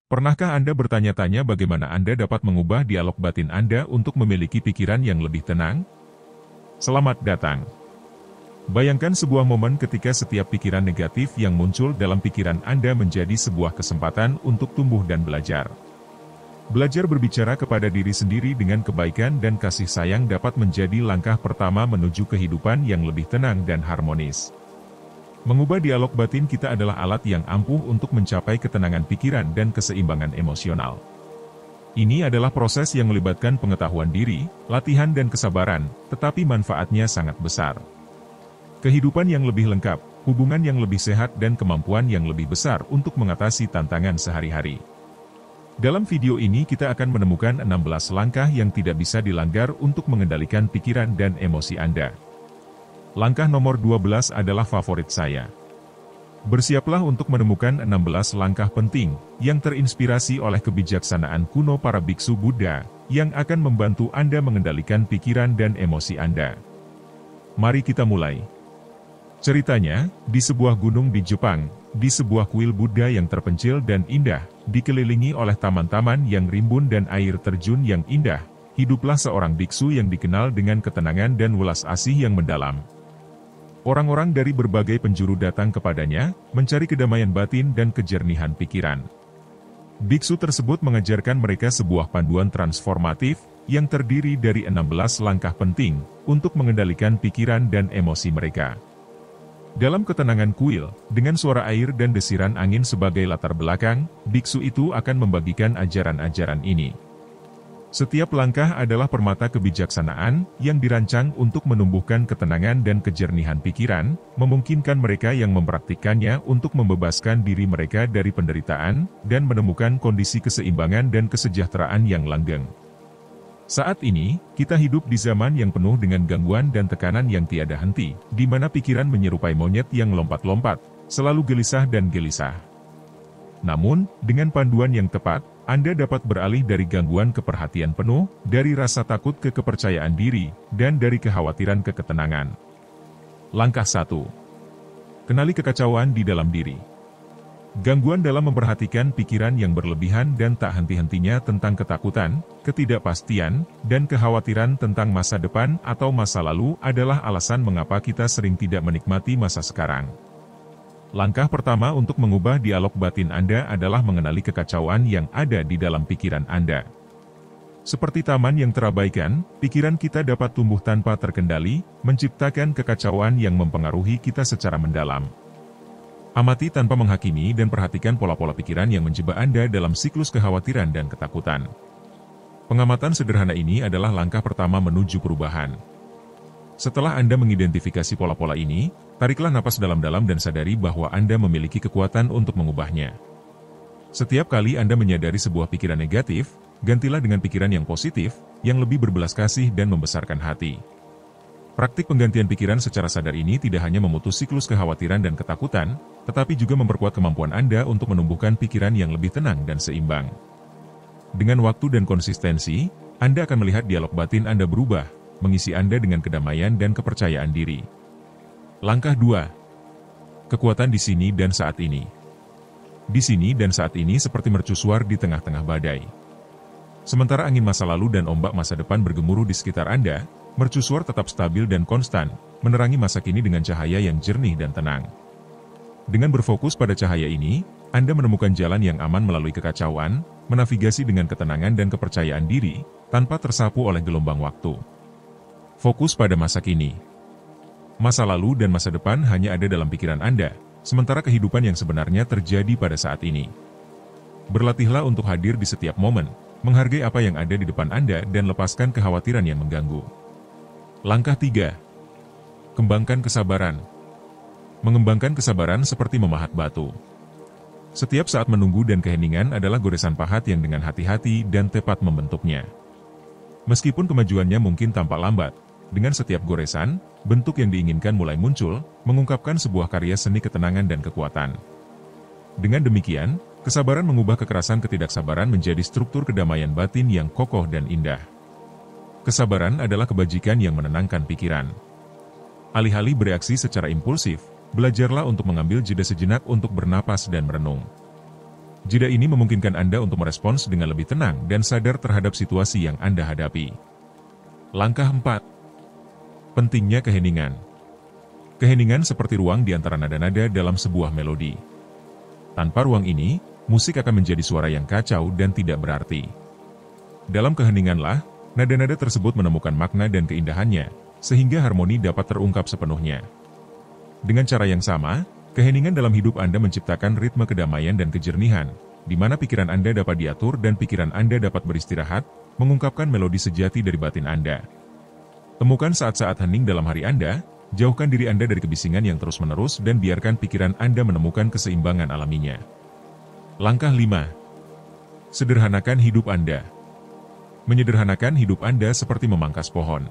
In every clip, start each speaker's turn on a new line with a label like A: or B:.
A: Pernahkah Anda bertanya-tanya bagaimana Anda dapat mengubah dialog batin Anda untuk memiliki pikiran yang lebih tenang? Selamat datang. Bayangkan sebuah momen ketika setiap pikiran negatif yang muncul dalam pikiran Anda menjadi sebuah kesempatan untuk tumbuh dan belajar. Belajar berbicara kepada diri sendiri dengan kebaikan dan kasih sayang dapat menjadi langkah pertama menuju kehidupan yang lebih tenang dan harmonis. Mengubah dialog batin kita adalah alat yang ampuh untuk mencapai ketenangan pikiran dan keseimbangan emosional. Ini adalah proses yang melibatkan pengetahuan diri, latihan dan kesabaran, tetapi manfaatnya sangat besar. Kehidupan yang lebih lengkap, hubungan yang lebih sehat dan kemampuan yang lebih besar untuk mengatasi tantangan sehari-hari. Dalam video ini kita akan menemukan 16 langkah yang tidak bisa dilanggar untuk mengendalikan pikiran dan emosi Anda. Langkah nomor 12 adalah favorit saya. Bersiaplah untuk menemukan 16 langkah penting yang terinspirasi oleh kebijaksanaan kuno para biksu Buddha yang akan membantu Anda mengendalikan pikiran dan emosi Anda. Mari kita mulai. Ceritanya, di sebuah gunung di Jepang, di sebuah kuil Buddha yang terpencil dan indah, dikelilingi oleh taman-taman yang rimbun dan air terjun yang indah, hiduplah seorang biksu yang dikenal dengan ketenangan dan welas asih yang mendalam. Orang-orang dari berbagai penjuru datang kepadanya, mencari kedamaian batin dan kejernihan pikiran. Biksu tersebut mengajarkan mereka sebuah panduan transformatif, yang terdiri dari 16 langkah penting, untuk mengendalikan pikiran dan emosi mereka. Dalam ketenangan kuil, dengan suara air dan desiran angin sebagai latar belakang, biksu itu akan membagikan ajaran-ajaran ini. Setiap langkah adalah permata kebijaksanaan yang dirancang untuk menumbuhkan ketenangan dan kejernihan pikiran, memungkinkan mereka yang mempraktikkannya untuk membebaskan diri mereka dari penderitaan, dan menemukan kondisi keseimbangan dan kesejahteraan yang langgeng. Saat ini, kita hidup di zaman yang penuh dengan gangguan dan tekanan yang tiada henti, di mana pikiran menyerupai monyet yang lompat-lompat, selalu gelisah dan gelisah. Namun, dengan panduan yang tepat, Anda dapat beralih dari gangguan ke perhatian penuh, dari rasa takut ke kepercayaan diri, dan dari kekhawatiran ke ketenangan. Langkah 1. Kenali kekacauan di dalam diri. Gangguan dalam memperhatikan pikiran yang berlebihan dan tak henti-hentinya tentang ketakutan, ketidakpastian, dan kekhawatiran tentang masa depan atau masa lalu adalah alasan mengapa kita sering tidak menikmati masa sekarang. Langkah pertama untuk mengubah dialog batin Anda adalah mengenali kekacauan yang ada di dalam pikiran Anda. Seperti taman yang terabaikan, pikiran kita dapat tumbuh tanpa terkendali, menciptakan kekacauan yang mempengaruhi kita secara mendalam. Amati tanpa menghakimi dan perhatikan pola-pola pikiran yang menjebak Anda dalam siklus kekhawatiran dan ketakutan. Pengamatan sederhana ini adalah langkah pertama menuju perubahan. Setelah Anda mengidentifikasi pola-pola ini, tariklah napas dalam-dalam dan sadari bahwa Anda memiliki kekuatan untuk mengubahnya. Setiap kali Anda menyadari sebuah pikiran negatif, gantilah dengan pikiran yang positif, yang lebih berbelas kasih dan membesarkan hati. Praktik penggantian pikiran secara sadar ini tidak hanya memutus siklus kekhawatiran dan ketakutan, tetapi juga memperkuat kemampuan Anda untuk menumbuhkan pikiran yang lebih tenang dan seimbang. Dengan waktu dan konsistensi, Anda akan melihat dialog batin Anda berubah, mengisi Anda dengan kedamaian dan kepercayaan diri. Langkah 2. Kekuatan di sini dan saat ini. Di sini dan saat ini seperti mercusuar di tengah-tengah badai. Sementara angin masa lalu dan ombak masa depan bergemuruh di sekitar Anda, mercusuar tetap stabil dan konstan, menerangi masa kini dengan cahaya yang jernih dan tenang. Dengan berfokus pada cahaya ini, Anda menemukan jalan yang aman melalui kekacauan, menavigasi dengan ketenangan dan kepercayaan diri, tanpa tersapu oleh gelombang waktu. Fokus pada masa kini. Masa lalu dan masa depan hanya ada dalam pikiran Anda, sementara kehidupan yang sebenarnya terjadi pada saat ini. Berlatihlah untuk hadir di setiap momen, menghargai apa yang ada di depan Anda dan lepaskan kekhawatiran yang mengganggu. Langkah 3. Kembangkan kesabaran. Mengembangkan kesabaran seperti memahat batu. Setiap saat menunggu dan keheningan adalah goresan pahat yang dengan hati-hati dan tepat membentuknya. Meskipun kemajuannya mungkin tampak lambat, dengan setiap goresan, bentuk yang diinginkan mulai muncul, mengungkapkan sebuah karya seni ketenangan dan kekuatan. Dengan demikian, kesabaran mengubah kekerasan ketidaksabaran menjadi struktur kedamaian batin yang kokoh dan indah. Kesabaran adalah kebajikan yang menenangkan pikiran. Alih-alih bereaksi secara impulsif, belajarlah untuk mengambil jeda sejenak untuk bernapas dan merenung. Jeda ini memungkinkan Anda untuk merespons dengan lebih tenang dan sadar terhadap situasi yang Anda hadapi. Langkah 4. Pentingnya keheningan. Keheningan seperti ruang di antara nada-nada dalam sebuah melodi. Tanpa ruang ini, musik akan menjadi suara yang kacau dan tidak berarti. Dalam keheninganlah, nada-nada tersebut menemukan makna dan keindahannya, sehingga harmoni dapat terungkap sepenuhnya. Dengan cara yang sama, keheningan dalam hidup Anda menciptakan ritme kedamaian dan kejernihan, di mana pikiran Anda dapat diatur dan pikiran Anda dapat beristirahat, mengungkapkan melodi sejati dari batin Anda. Temukan saat-saat hening dalam hari Anda, jauhkan diri Anda dari kebisingan yang terus-menerus dan biarkan pikiran Anda menemukan keseimbangan alaminya. Langkah 5. Sederhanakan hidup Anda. Menyederhanakan hidup Anda seperti memangkas pohon.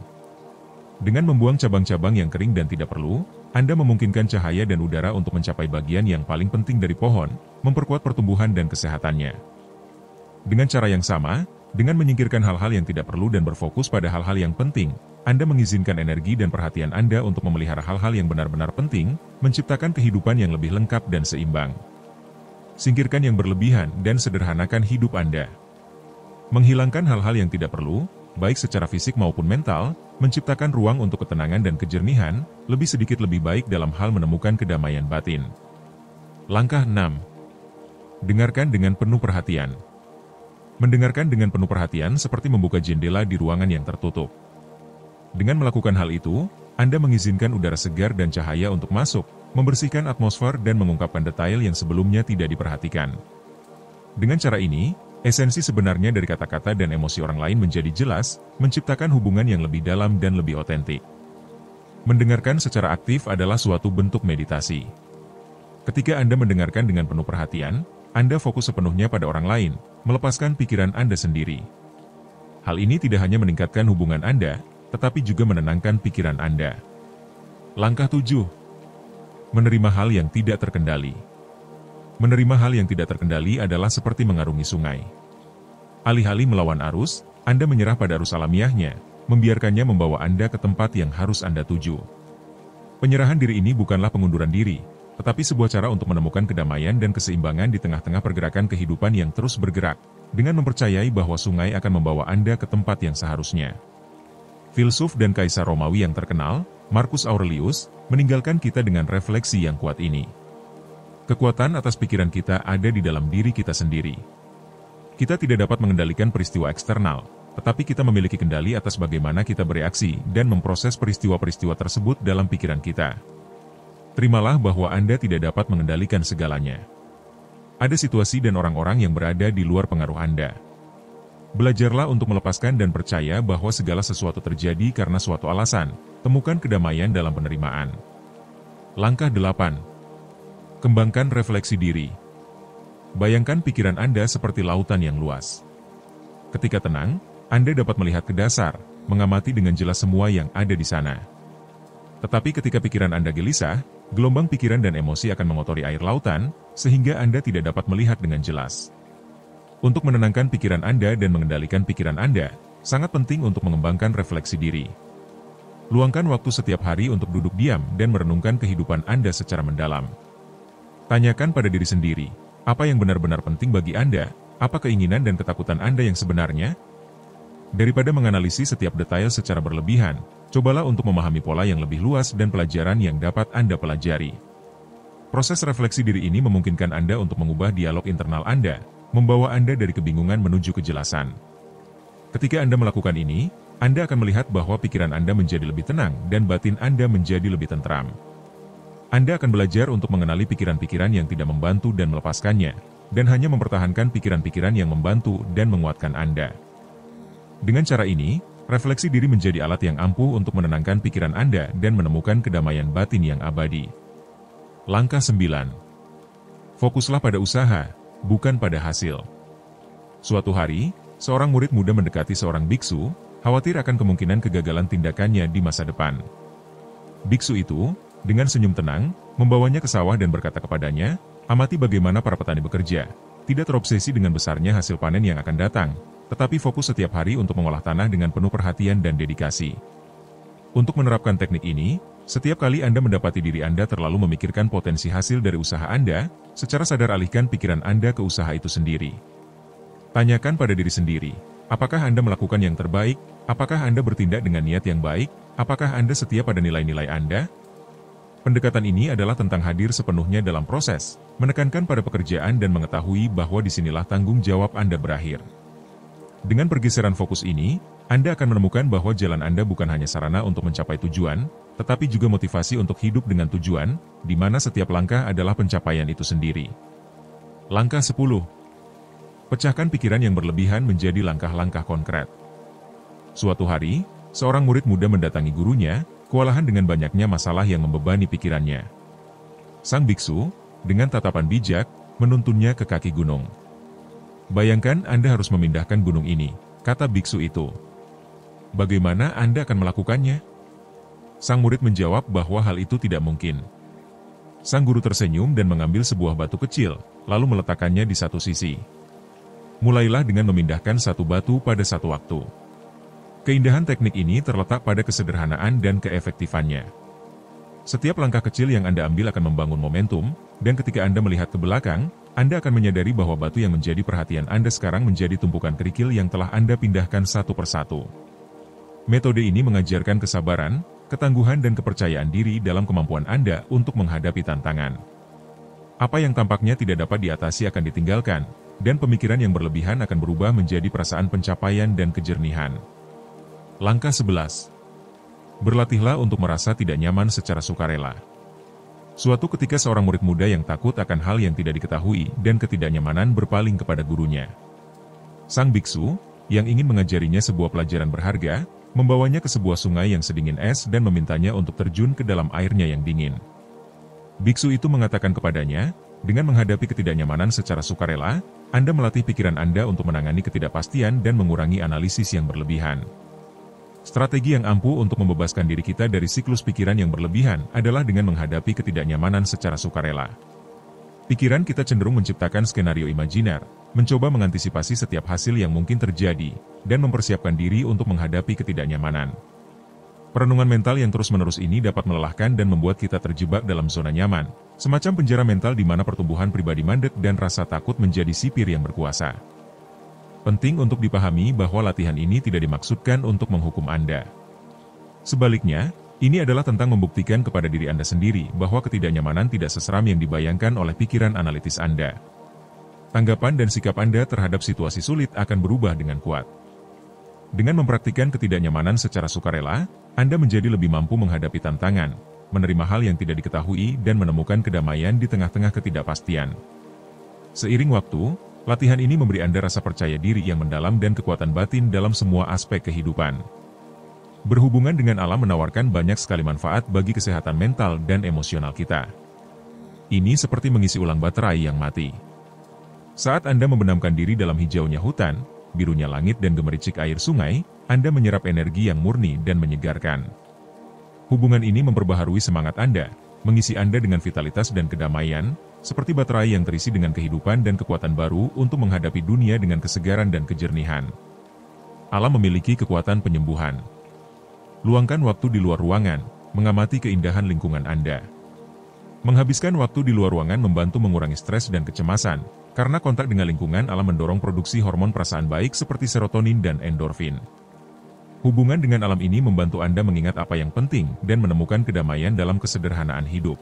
A: Dengan membuang cabang-cabang yang kering dan tidak perlu, Anda memungkinkan cahaya dan udara untuk mencapai bagian yang paling penting dari pohon, memperkuat pertumbuhan dan kesehatannya. Dengan cara yang sama, dengan menyingkirkan hal-hal yang tidak perlu dan berfokus pada hal-hal yang penting, Anda mengizinkan energi dan perhatian Anda untuk memelihara hal-hal yang benar-benar penting, menciptakan kehidupan yang lebih lengkap dan seimbang. Singkirkan yang berlebihan dan sederhanakan hidup Anda. Menghilangkan hal-hal yang tidak perlu, baik secara fisik maupun mental, menciptakan ruang untuk ketenangan dan kejernihan, lebih sedikit lebih baik dalam hal menemukan kedamaian batin. Langkah 6. Dengarkan dengan penuh perhatian. Mendengarkan dengan penuh perhatian seperti membuka jendela di ruangan yang tertutup. Dengan melakukan hal itu, Anda mengizinkan udara segar dan cahaya untuk masuk, membersihkan atmosfer dan mengungkapkan detail yang sebelumnya tidak diperhatikan. Dengan cara ini, esensi sebenarnya dari kata-kata dan emosi orang lain menjadi jelas, menciptakan hubungan yang lebih dalam dan lebih otentik. Mendengarkan secara aktif adalah suatu bentuk meditasi. Ketika Anda mendengarkan dengan penuh perhatian, Anda fokus sepenuhnya pada orang lain, melepaskan pikiran Anda sendiri. Hal ini tidak hanya meningkatkan hubungan Anda, tetapi juga menenangkan pikiran Anda. Langkah 7. Menerima hal yang tidak terkendali. Menerima hal yang tidak terkendali adalah seperti mengarungi sungai. Alih-alih melawan arus, Anda menyerah pada arus alamiahnya, membiarkannya membawa Anda ke tempat yang harus Anda tuju. Penyerahan diri ini bukanlah pengunduran diri, tetapi sebuah cara untuk menemukan kedamaian dan keseimbangan di tengah-tengah pergerakan kehidupan yang terus bergerak, dengan mempercayai bahwa sungai akan membawa Anda ke tempat yang seharusnya. Filsuf dan kaisar Romawi yang terkenal, Marcus Aurelius, meninggalkan kita dengan refleksi yang kuat ini. Kekuatan atas pikiran kita ada di dalam diri kita sendiri. Kita tidak dapat mengendalikan peristiwa eksternal, tetapi kita memiliki kendali atas bagaimana kita bereaksi dan memproses peristiwa-peristiwa tersebut dalam pikiran kita. Terimalah bahwa Anda tidak dapat mengendalikan segalanya. Ada situasi dan orang-orang yang berada di luar pengaruh Anda. Belajarlah untuk melepaskan dan percaya bahwa segala sesuatu terjadi karena suatu alasan. Temukan kedamaian dalam penerimaan. Langkah 8. Kembangkan refleksi diri. Bayangkan pikiran Anda seperti lautan yang luas. Ketika tenang, Anda dapat melihat ke dasar, mengamati dengan jelas semua yang ada di sana. Tetapi ketika pikiran Anda gelisah, gelombang pikiran dan emosi akan mengotori air lautan, sehingga Anda tidak dapat melihat dengan jelas. Untuk menenangkan pikiran Anda dan mengendalikan pikiran Anda, sangat penting untuk mengembangkan refleksi diri. Luangkan waktu setiap hari untuk duduk diam dan merenungkan kehidupan Anda secara mendalam. Tanyakan pada diri sendiri, apa yang benar-benar penting bagi Anda, apa keinginan dan ketakutan Anda yang sebenarnya? Daripada menganalisis setiap detail secara berlebihan, cobalah untuk memahami pola yang lebih luas dan pelajaran yang dapat Anda pelajari. Proses refleksi diri ini memungkinkan Anda untuk mengubah dialog internal Anda, membawa Anda dari kebingungan menuju kejelasan. Ketika Anda melakukan ini, Anda akan melihat bahwa pikiran Anda menjadi lebih tenang dan batin Anda menjadi lebih tentram. Anda akan belajar untuk mengenali pikiran-pikiran yang tidak membantu dan melepaskannya, dan hanya mempertahankan pikiran-pikiran yang membantu dan menguatkan Anda. Dengan cara ini, refleksi diri menjadi alat yang ampuh untuk menenangkan pikiran Anda dan menemukan kedamaian batin yang abadi. Langkah 9. Fokuslah pada usaha, bukan pada hasil. Suatu hari, seorang murid muda mendekati seorang biksu, khawatir akan kemungkinan kegagalan tindakannya di masa depan. Biksu itu, dengan senyum tenang, membawanya ke sawah dan berkata kepadanya, amati bagaimana para petani bekerja, tidak terobsesi dengan besarnya hasil panen yang akan datang, tetapi fokus setiap hari untuk mengolah tanah dengan penuh perhatian dan dedikasi. Untuk menerapkan teknik ini, Setiap kali Anda mendapati diri Anda terlalu memikirkan potensi hasil dari usaha Anda, secara sadar alihkan pikiran Anda ke usaha itu sendiri. Tanyakan pada diri sendiri, apakah Anda melakukan yang terbaik, apakah Anda bertindak dengan niat yang baik, apakah Anda setia pada nilai-nilai Anda? Pendekatan ini adalah tentang hadir sepenuhnya dalam proses, menekankan pada pekerjaan dan mengetahui bahwa disinilah tanggung jawab Anda berakhir. Dengan pergeseran fokus ini, Anda akan menemukan bahwa jalan Anda bukan hanya sarana untuk mencapai tujuan, tetapi juga motivasi untuk hidup dengan tujuan, di mana setiap langkah adalah pencapaian itu sendiri. Langkah 10. Pecahkan pikiran yang berlebihan menjadi langkah-langkah konkret. Suatu hari, seorang murid muda mendatangi gurunya, kewalahan dengan banyaknya masalah yang membebani pikirannya. Sang biksu, dengan tatapan bijak, menuntunnya ke kaki gunung. Bayangkan Anda harus memindahkan gunung ini, kata biksu itu. Bagaimana Anda akan melakukannya? Sang murid menjawab bahwa hal itu tidak mungkin. Sang guru tersenyum dan mengambil sebuah batu kecil, lalu meletakkannya di satu sisi. Mulailah dengan memindahkan satu batu pada satu waktu. Keindahan teknik ini terletak pada kesederhanaan dan keefektifannya. Setiap langkah kecil yang Anda ambil akan membangun momentum, dan ketika Anda melihat ke belakang, Anda akan menyadari bahwa batu yang menjadi perhatian Anda sekarang menjadi tumpukan kerikil yang telah Anda pindahkan satu persatu. Metode ini mengajarkan kesabaran, ketangguhan dan kepercayaan diri dalam kemampuan Anda untuk menghadapi tantangan. Apa yang tampaknya tidak dapat diatasi akan ditinggalkan, dan pemikiran yang berlebihan akan berubah menjadi perasaan pencapaian dan kejernihan. Langkah 11. Berlatihlah untuk merasa tidak nyaman secara sukarela. Suatu ketika seorang murid muda yang takut akan hal yang tidak diketahui dan ketidaknyamanan berpaling kepada gurunya. Sang biksu, yang ingin mengajarinya sebuah pelajaran berharga, membawanya ke sebuah sungai yang sedingin es dan memintanya untuk terjun ke dalam airnya yang dingin. Biksu itu mengatakan kepadanya, dengan menghadapi ketidaknyamanan secara sukarela, Anda melatih pikiran Anda untuk menangani ketidakpastian dan mengurangi analisis yang berlebihan. Strategi yang ampuh untuk membebaskan diri kita dari siklus pikiran yang berlebihan adalah dengan menghadapi ketidaknyamanan secara sukarela. Pikiran kita cenderung menciptakan skenario imajiner, mencoba mengantisipasi setiap hasil yang mungkin terjadi, dan mempersiapkan diri untuk menghadapi ketidaknyamanan. Perenungan mental yang terus-menerus ini dapat melelahkan dan membuat kita terjebak dalam zona nyaman, semacam penjara mental di mana pertumbuhan pribadi mandek dan rasa takut menjadi sipir yang berkuasa. Penting untuk dipahami bahwa latihan ini tidak dimaksudkan untuk menghukum Anda. Sebaliknya, ini adalah tentang membuktikan kepada diri Anda sendiri bahwa ketidaknyamanan tidak seseram yang dibayangkan oleh pikiran analitis Anda. Tanggapan dan sikap Anda terhadap situasi sulit akan berubah dengan kuat. Dengan mempraktikkan ketidaknyamanan secara sukarela, Anda menjadi lebih mampu menghadapi tantangan, menerima hal yang tidak diketahui dan menemukan kedamaian di tengah-tengah ketidakpastian. Seiring waktu, latihan ini memberi Anda rasa percaya diri yang mendalam dan kekuatan batin dalam semua aspek kehidupan. Berhubungan dengan alam menawarkan banyak sekali manfaat bagi kesehatan mental dan emosional kita. Ini seperti mengisi ulang baterai yang mati. Saat Anda membenamkan diri dalam hijaunya hutan, birunya langit dan gemericik air sungai, Anda menyerap energi yang murni dan menyegarkan. Hubungan ini memperbaharui semangat Anda, mengisi Anda dengan vitalitas dan kedamaian, seperti baterai yang terisi dengan kehidupan dan kekuatan baru untuk menghadapi dunia dengan kesegaran dan kejernihan. Alam memiliki kekuatan penyembuhan. Luangkan waktu di luar ruangan, mengamati keindahan lingkungan Anda. Menghabiskan waktu di luar ruangan membantu mengurangi stres dan kecemasan, karena kontak dengan lingkungan alam mendorong produksi hormon perasaan baik seperti serotonin dan endorfin. Hubungan dengan alam ini membantu Anda mengingat apa yang penting dan menemukan kedamaian dalam kesederhanaan hidup.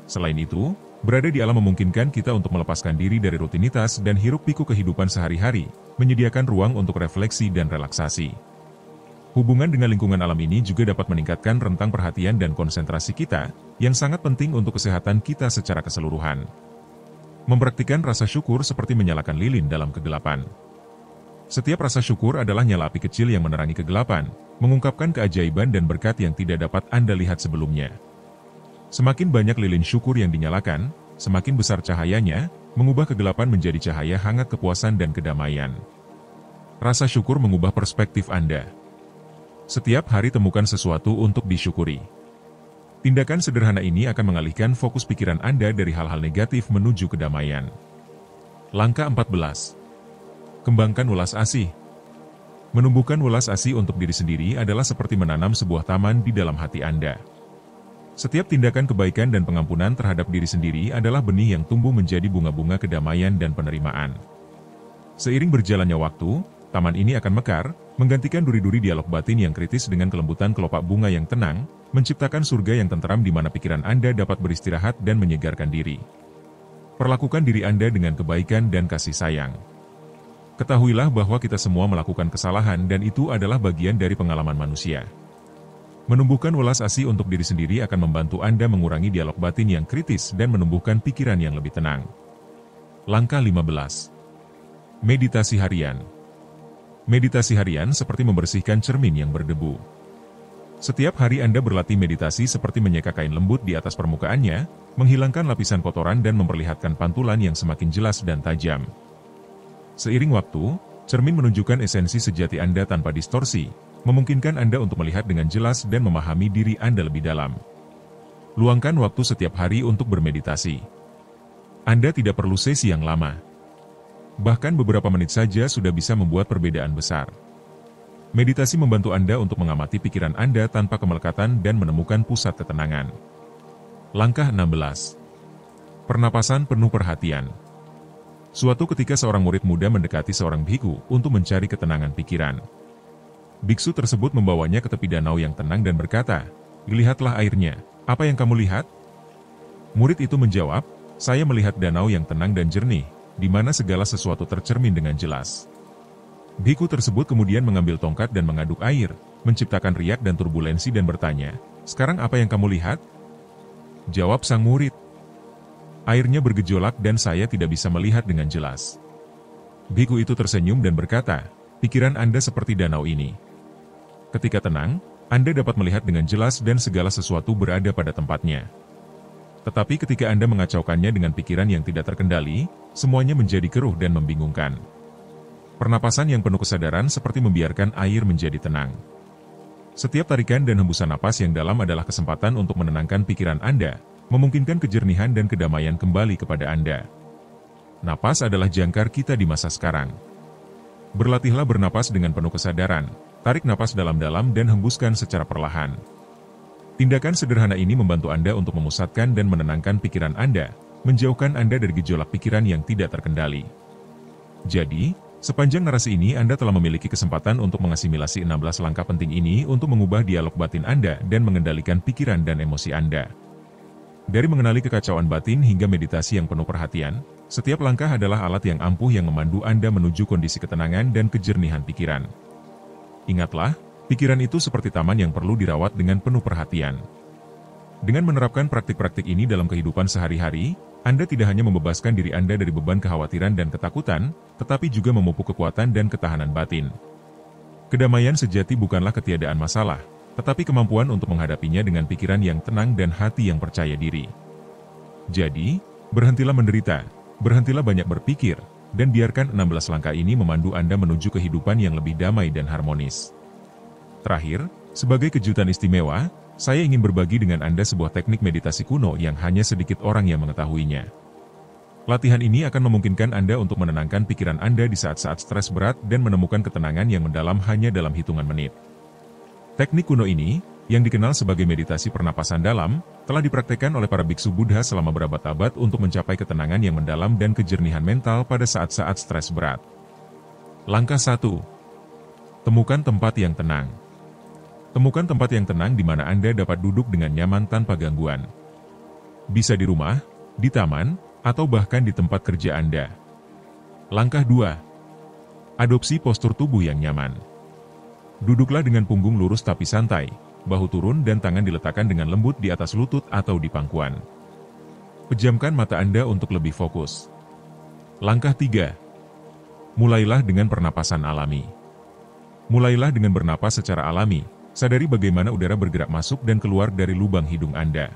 A: Selain itu, berada di alam memungkinkan kita untuk melepaskan diri dari rutinitas dan hiruk-pikuk kehidupan sehari-hari, menyediakan ruang untuk refleksi dan relaksasi. Hubungan dengan lingkungan alam ini juga dapat meningkatkan rentang perhatian dan konsentrasi kita, yang sangat penting untuk kesehatan kita secara keseluruhan. Mempraktikkan rasa syukur seperti menyalakan lilin dalam kegelapan. Setiap rasa syukur adalah nyala api kecil yang menerangi kegelapan, mengungkapkan keajaiban dan berkat yang tidak dapat Anda lihat sebelumnya. Semakin banyak lilin syukur yang dinyalakan, semakin besar cahayanya, mengubah kegelapan menjadi cahaya hangat kepuasan dan kedamaian. Rasa syukur mengubah perspektif Anda. Setiap hari temukan sesuatu untuk disyukuri. Tindakan sederhana ini akan mengalihkan fokus pikiran Anda dari hal-hal negatif menuju kedamaian. Langkah 14. Kembangkan welas asih. Menumbuhkan welas asih untuk diri sendiri adalah seperti menanam sebuah taman di dalam hati Anda. Setiap tindakan kebaikan dan pengampunan terhadap diri sendiri adalah benih yang tumbuh menjadi bunga-bunga kedamaian dan penerimaan. Seiring berjalannya waktu, taman ini akan mekar, menggantikan duri-duri dialog batin yang kritis dengan kelembutan kelopak bunga yang tenang, menciptakan surga yang tentram di mana pikiran Anda dapat beristirahat dan menyegarkan diri. Perlakukan diri Anda dengan kebaikan dan kasih sayang. Ketahuilah bahwa kita semua melakukan kesalahan dan itu adalah bagian dari pengalaman manusia. Menumbuhkan welas asih untuk diri sendiri akan membantu Anda mengurangi dialog batin yang kritis dan menumbuhkan pikiran yang lebih tenang. Langkah 15. Meditasi harian. Meditasi harian seperti membersihkan cermin yang berdebu. Setiap hari Anda berlatih meditasi seperti menyeka kain lembut di atas permukaannya, menghilangkan lapisan kotoran dan memperlihatkan pantulan yang semakin jelas dan tajam. Seiring waktu, cermin menunjukkan esensi sejati Anda tanpa distorsi, memungkinkan Anda untuk melihat dengan jelas dan memahami diri Anda lebih dalam. Luangkan waktu setiap hari untuk bermeditasi. Anda tidak perlu sesi yang lama. Bahkan beberapa menit saja sudah bisa membuat perbedaan besar. Meditasi membantu Anda untuk mengamati pikiran Anda tanpa kemelekatan dan menemukan pusat ketenangan. Langkah 16. Pernapasan penuh perhatian. Suatu ketika seorang murid muda mendekati seorang bhikkhu untuk mencari ketenangan pikiran. Biksu tersebut membawanya ke tepi danau yang tenang dan berkata, "Lihatlah airnya, apa yang kamu lihat?" Murid itu menjawab, "Saya melihat danau yang tenang dan jernih, di mana segala sesuatu tercermin dengan jelas." Biksu tersebut kemudian mengambil tongkat dan mengaduk air, menciptakan riak dan turbulensi dan bertanya, "Sekarang apa yang kamu lihat?" Jawab sang murid, "Airnya bergejolak dan saya tidak bisa melihat dengan jelas." Biksu itu tersenyum dan berkata, "Pikiran Anda seperti danau ini. Ketika tenang, Anda dapat melihat dengan jelas dan segala sesuatu berada pada tempatnya. Tetapi ketika Anda mengacaukannya dengan pikiran yang tidak terkendali, semuanya menjadi keruh dan membingungkan." Pernapasan yang penuh kesadaran seperti membiarkan air menjadi tenang. Setiap tarikan dan hembusan napas yang dalam adalah kesempatan untuk menenangkan pikiran Anda, memungkinkan kejernihan dan kedamaian kembali kepada Anda. Napas adalah jangkar kita di masa sekarang. Berlatihlah bernapas dengan penuh kesadaran, tarik napas dalam-dalam dan hembuskan secara perlahan. Tindakan sederhana ini membantu Anda untuk memusatkan dan menenangkan pikiran Anda, menjauhkan Anda dari gejolak pikiran yang tidak terkendali. Jadi, sepanjang narasi ini Anda telah memiliki kesempatan untuk mengasimilasi 16 langkah penting ini untuk mengubah dialog batin Anda dan mengendalikan pikiran dan emosi Anda. Dari mengenali kekacauan batin hingga meditasi yang penuh perhatian, setiap langkah adalah alat yang ampuh yang memandu Anda menuju kondisi ketenangan dan kejernihan pikiran. Ingatlah, pikiran itu seperti taman yang perlu dirawat dengan penuh perhatian. Dengan menerapkan praktik-praktik ini dalam kehidupan sehari-hari, Anda tidak hanya membebaskan diri Anda dari beban kekhawatiran dan ketakutan, tetapi juga memupuk kekuatan dan ketahanan batin. Kedamaian sejati bukanlah ketiadaan masalah, tetapi kemampuan untuk menghadapinya dengan pikiran yang tenang dan hati yang percaya diri. Jadi, berhentilah menderita, berhentilah banyak berpikir, dan biarkan 16 langkah ini memandu Anda menuju kehidupan yang lebih damai dan harmonis. Terakhir, sebagai kejutan istimewa, saya ingin berbagi dengan Anda sebuah teknik meditasi kuno yang hanya sedikit orang yang mengetahuinya. Latihan ini akan memungkinkan Anda untuk menenangkan pikiran Anda di saat-saat stres berat dan menemukan ketenangan yang mendalam hanya dalam hitungan menit. Teknik kuno ini, yang dikenal sebagai meditasi pernapasan dalam, telah dipraktekkan oleh para biksu Buddha selama berabad-abad untuk mencapai ketenangan yang mendalam dan kejernihan mental pada saat-saat stres berat. Langkah 1. Temukan tempat yang tenang. Temukan tempat yang tenang di mana Anda dapat duduk dengan nyaman tanpa gangguan. Bisa di rumah, di taman, atau bahkan di tempat kerja Anda. Langkah 2. Adopsi postur tubuh yang nyaman. Duduklah dengan punggung lurus tapi santai, bahu turun dan tangan diletakkan dengan lembut di atas lutut atau di pangkuan. Pejamkan mata Anda untuk lebih fokus. Langkah 3. Mulailah dengan pernapasan alami. Mulailah dengan bernapas secara alami, sadari bagaimana udara bergerak masuk dan keluar dari lubang hidung Anda.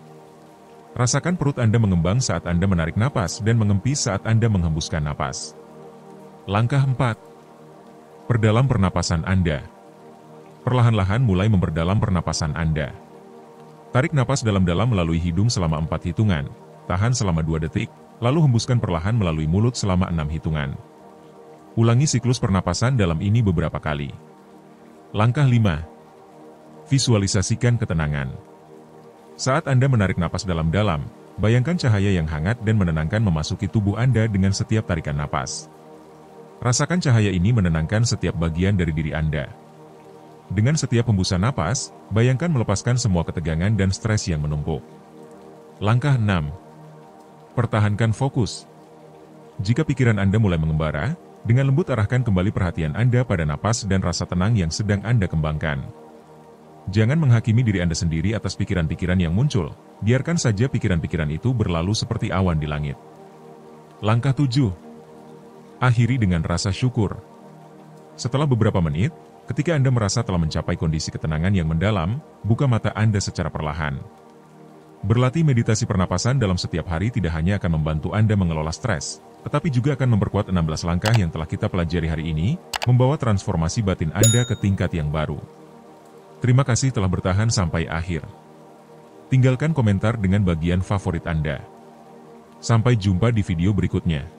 A: Rasakan perut Anda mengembang saat Anda menarik napas dan mengempis saat Anda menghembuskan napas. Langkah 4. Perdalam pernapasan Anda. Perlahan-lahan mulai memperdalam pernapasan Anda. Tarik napas dalam-dalam melalui hidung selama 4 hitungan, tahan selama 2 detik, lalu hembuskan perlahan melalui mulut selama 6 hitungan. Ulangi siklus pernapasan dalam ini beberapa kali. Langkah 5. Visualisasikan ketenangan. Saat Anda menarik napas dalam-dalam, bayangkan cahaya yang hangat dan menenangkan memasuki tubuh Anda dengan setiap tarikan napas. Rasakan cahaya ini menenangkan setiap bagian dari diri Anda. Dengan setiap hembusan napas, bayangkan melepaskan semua ketegangan dan stres yang menumpuk. Langkah 6. Pertahankan fokus. Jika pikiran Anda mulai mengembara, dengan lembut arahkan kembali perhatian Anda pada napas dan rasa tenang yang sedang Anda kembangkan. Jangan menghakimi diri Anda sendiri atas pikiran-pikiran yang muncul, biarkan saja pikiran-pikiran itu berlalu seperti awan di langit. Langkah 7. Akhiri dengan rasa syukur. Setelah beberapa menit, ketika Anda merasa telah mencapai kondisi ketenangan yang mendalam, buka mata Anda secara perlahan. Berlatih meditasi pernapasan dalam setiap hari tidak hanya akan membantu Anda mengelola stres, tetapi juga akan memperkuat 16 langkah yang telah kita pelajari hari ini, membawa transformasi batin Anda ke tingkat yang baru. Terima kasih telah bertahan sampai akhir. Tinggalkan komentar dengan bagian favorit Anda. Sampai jumpa di video berikutnya.